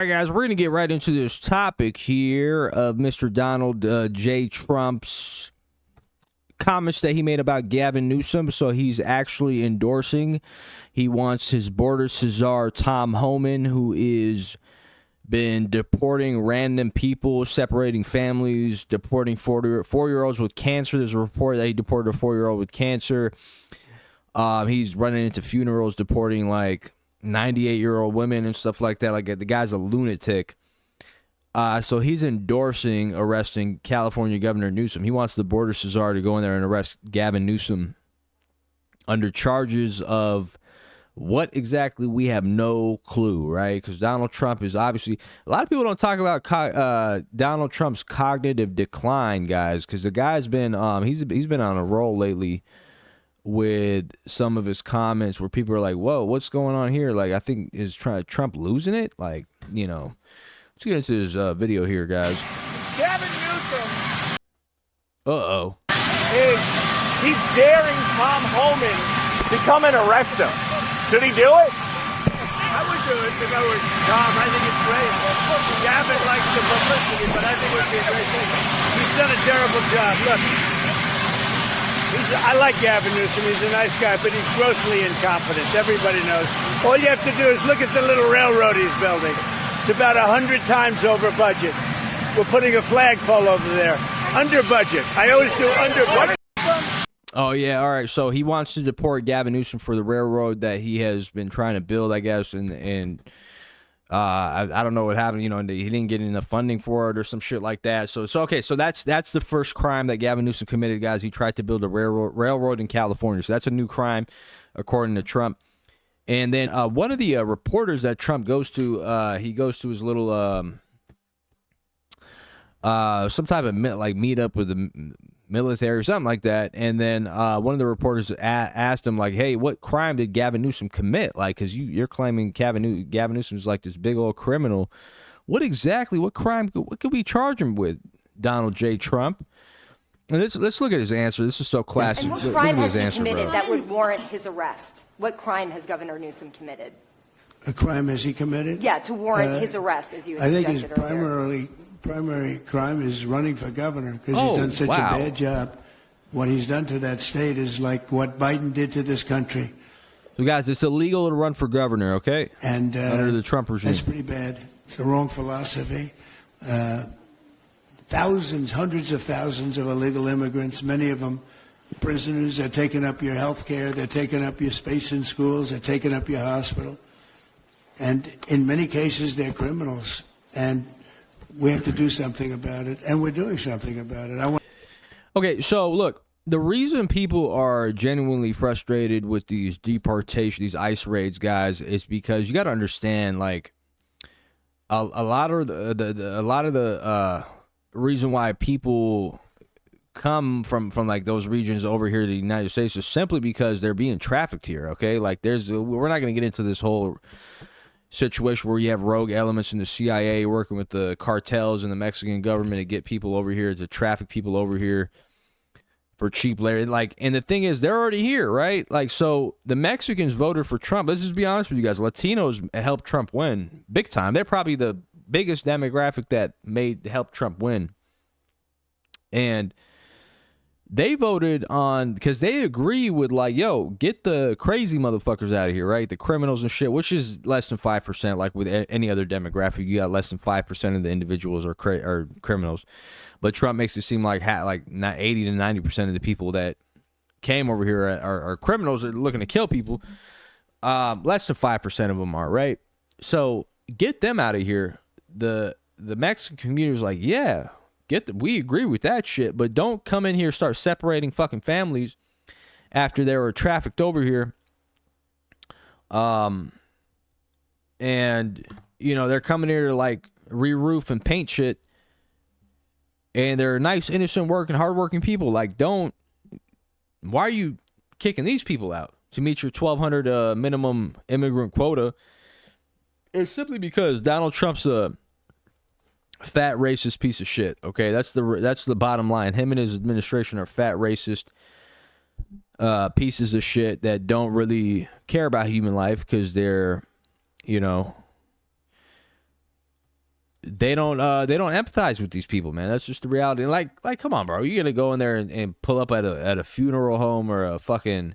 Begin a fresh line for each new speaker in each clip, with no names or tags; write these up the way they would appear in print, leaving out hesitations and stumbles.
All right, guys, we're going to get right into this topic here of Mr. Donald J. Trump's comments that he made about Gavin Newsom. So he's actually endorsing. He wants his border Cesar Tom Homan, who is been deporting random people, separating families, deporting four-year-olds with cancer. There's a report that he deported a 4-year-old with cancer. He's running into funerals, deporting like 98-year-old women and stuff like that. Like, the guy's a lunatic. So he's endorsing arresting California Governor Newsom. He wants the border Cesar to go in there and arrest Gavin Newsom under charges of what exactly, we have no clue, right? Because Donald Trump is obviously, a lot of people don't talk about Donald Trump's cognitive decline, guys, because the guy's been he's been on a roll lately with some of his comments where people are like, whoa, what's going on here? Like, I think is Trump losing it? Like, you know, let's get into this video here, guys.
Gavin Newsom.
Uh-oh.
He's daring Tom Homan to come and arrest him. Should he do it? I would do it if I were Tom. I think it's great. Gavin likes the publicity, but I think it would be a great thing. He's done a terrible job. Look, I like Gavin Newsom. He's a nice guy, but he's grossly incompetent. Everybody knows. All you have to do is look at the little railroad he's building. It's about 100 times over budget. We're putting a flagpole over there. Under budget. I always do under budget.
Oh, yeah, all right. So he wants to deport Gavin Newsom for the railroad that he has been trying to build, I guess, and I don't know what happened, you know, and he didn't get enough funding for it or some shit like that. So okay, so that's the first crime that Gavin Newsom committed, guys. He tried to build a railroad in California. So that's a new crime, according to Trump. And then one of the reporters that Trump goes to, he goes to his little some type of like meetup with the military or something like that, and then one of the reporters asked him, like, hey, what crime did Gavin Newsom commit? Like, because you're claiming Gavin Newsom is like this big old criminal. What crime, what could we charge him with, Donald J. Trump? And let's look at his answer. This is so classic.
And what crime has he committed that would warrant his arrest? What crime has Governor Newsom committed?
A crime has he committed?
Yeah, to warrant his arrest, as you
I think his
earlier.
primary crime is running for governor, because he's done such a bad job. What he's done to that state is like what Biden did to this country.
So, guys, it's illegal to run for governor, okay? And under the Trump regime.
That's pretty bad. It's the wrong philosophy. Thousands, hundreds of thousands of illegal immigrants, many of them prisoners. They're taking up your health care. They're taking up your space in schools. They're taking up your hospital. And in many cases, they're criminals. And we have to do something about it, and we're doing something about it.
Okay, so look, the reason people are genuinely frustrated with these deportation, these ICE raids, guys, is because you got to understand, like, a lot of the reason why people come from like those regions over here to the United States is simply because they're being trafficked here. Okay, like we're not going to get into this whole situation where you have rogue elements in the CIA working with the cartels and the Mexican government to get people over here, to traffic people over here for cheap labor. Like, and the thing is, they're already here, right? Like, so the Mexicans voted for Trump. Let's just be honest with you guys. Latinos helped Trump win big time. They're probably the biggest demographic that helped Trump win. And they voted on, because they agree with, like, yo, get the crazy motherfuckers out of here, right? The criminals and shit, which is less than 5%. Like with any other demographic, you got less than 5% of the individuals are criminals. But Trump makes it seem like not 80 to 90% of the people that came over here are criminals, are looking to kill people. Less than 5% of them are, right? So get them out of here. The Mexican community was like, yeah, we agree with that shit, but don't come in here, start separating fucking families after they were trafficked over here. And, you know, they're coming here to, like, re-roof and paint shit, and they're nice, innocent, working, hardworking people. Like, why are you kicking these people out to meet your 1,200 minimum immigrant quota? It's simply because Donald Trump's a fat racist piece of shit. Okay, that's the bottom line. Him and his administration are fat racist pieces of shit that don't really care about human life, because they're, you know, they don't empathize with these people, man. That's just the reality. Like come on, bro. You're gonna go in there and pull up at a funeral home or a fucking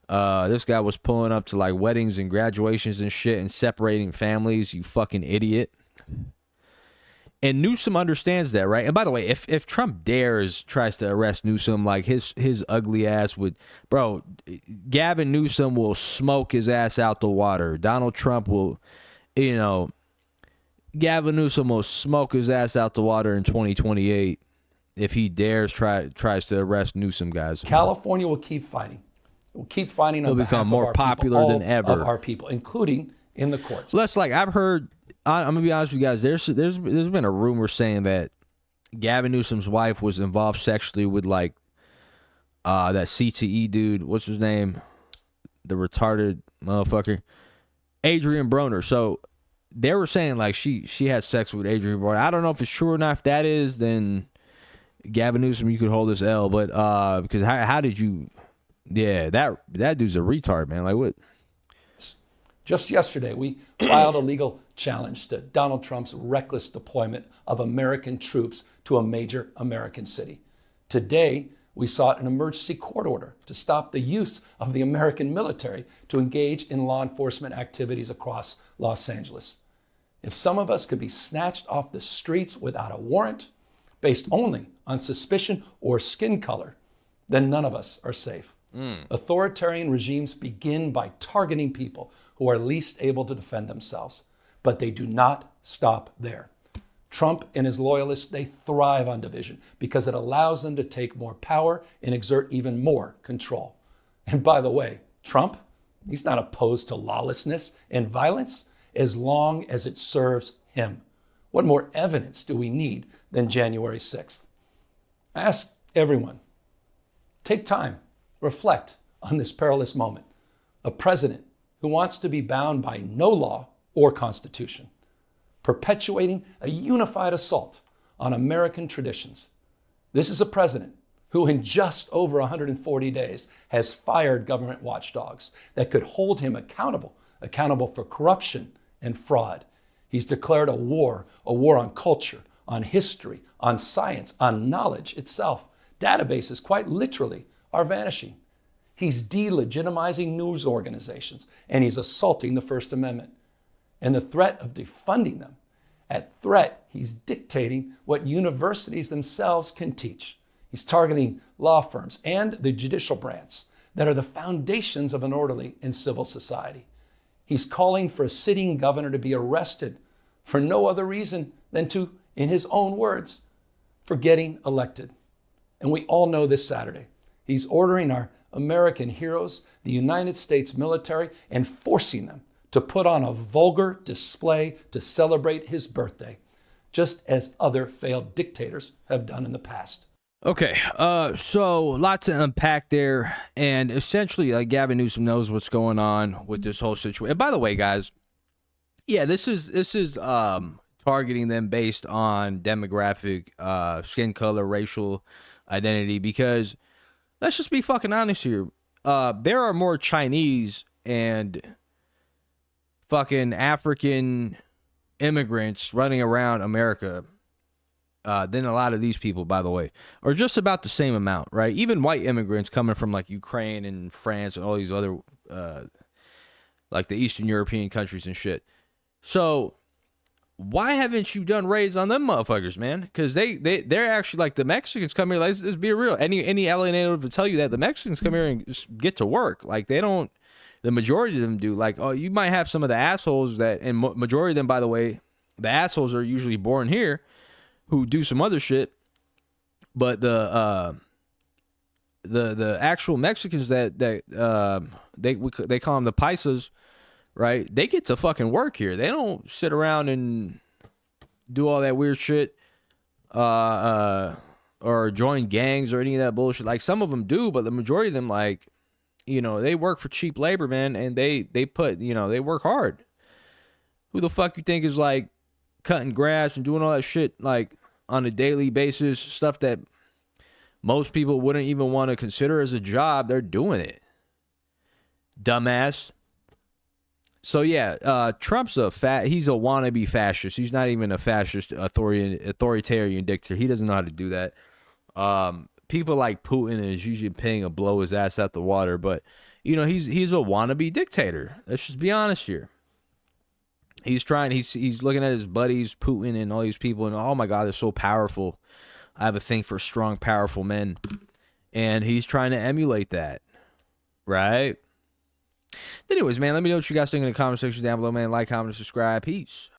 this guy was pulling up to like weddings and graduations and shit and separating families, you fucking idiot. And Newsom understands that, right? And by the way, if Trump tries to arrest Newsom, like his ugly ass would, bro, Gavin Newsom will smoke his ass out the water. Donald Trump will, Gavin Newsom will smoke his ass out the water in 2028 if he tries to arrest Newsom, guys.
California will keep fighting. We'll keep fighting on
He'll
behalf
become
of
more
our
popular
people,
than ever.
of our people, including in the courts.
So that's like, I've heard, I'm gonna be honest with you guys. There's been a rumor saying that Gavin Newsom's wife was involved sexually with like that CTE dude. What's his name? The retarded motherfucker, Adrian Broner. So they were saying like she had sex with Adrian Broner. I don't know if it's true or not. If that is, then Gavin Newsom, you could hold this L. But because how did you? Yeah, that dude's a retard, man. Like what?
Just yesterday, we filed a legal challenge to Donald Trump's reckless deployment of American troops to a major American city. Today, we sought an emergency court order to stop the use of the American military to engage in law enforcement activities across Los Angeles. If some of us could be snatched off the streets without a warrant, based only on suspicion or skin color, then none of us are safe. Authoritarian regimes begin by targeting people who are least able to defend themselves, but they do not stop there. Trump and his loyalists, they thrive on division because it allows them to take more power and exert even more control. And by the way, Trump, he's not opposed to lawlessness and violence as long as it serves him. What more evidence do we need than January 6th? I ask everyone, take time. Reflect on this perilous moment. A president who wants to be bound by no law or constitution, perpetuating a unified assault on American traditions. This is a president who in just over 140 days has fired government watchdogs that could hold him accountable for corruption and fraud. He's declared a war on culture, on history, on science, on knowledge itself. Databases, quite literally, are vanishing. He's delegitimizing news organizations, and he's assaulting the First Amendment. And the threat of defunding them, at threat, he's dictating what universities themselves can teach. He's targeting law firms and the judicial branch that are the foundations of an orderly and civil society. He's calling for a sitting governor to be arrested for no other reason than to, in his own words, for getting elected. And we all know this Saturday, he's ordering our American heroes, the United States military, and forcing them to put on a vulgar display to celebrate his birthday, just as other failed dictators have done in the past.
Okay, so lots to unpack there, and essentially, like Gavin Newsom knows what's going on with this whole situation. And by the way, guys, yeah, this is targeting them based on demographic, skin color, racial identity, because let's just be fucking honest here. There are more Chinese and fucking African immigrants running around America than a lot of these people, by the way, or just about the same amount, right? Even white immigrants coming from like Ukraine and France and all these other, like the Eastern European countries and shit. So why haven't you done raids on them motherfuckers, man? Because they're actually like the Mexicans come here. Let's be real. Any LA native will tell you that the Mexicans come here and just get to work. Like they don't. The majority of them do. Like, oh, you might have some of the assholes that, and majority of them, by the way, the assholes are usually born here, who do some other shit. But the actual Mexicans that they call them the paisas, right? They get to fucking work here. They don't sit around and do all that weird shit, or join gangs or any of that bullshit. Like some of them do, but the majority of them, like, you know, they work for cheap labor, man, and they put, you know, they work hard. Who the fuck you think is like cutting grass and doing all that shit like on a daily basis, stuff that most people wouldn't even want to consider as a job? They're doing it. Dumbass. So yeah, Trump's he's a wannabe fascist. He's not even a fascist authoritarian dictator. He doesn't know how to do that. People like Putin and Xi Jinping will blow his ass out the water, but you know, he's a wannabe dictator. Let's just be honest here. He's looking at his buddies, Putin and all these people, and oh my God, they're so powerful. I have a thing for strong, powerful men. And he's trying to emulate that. Right? Anyways, man, let me know what you guys think in the comment section down below, man. Like, comment, subscribe. Peace.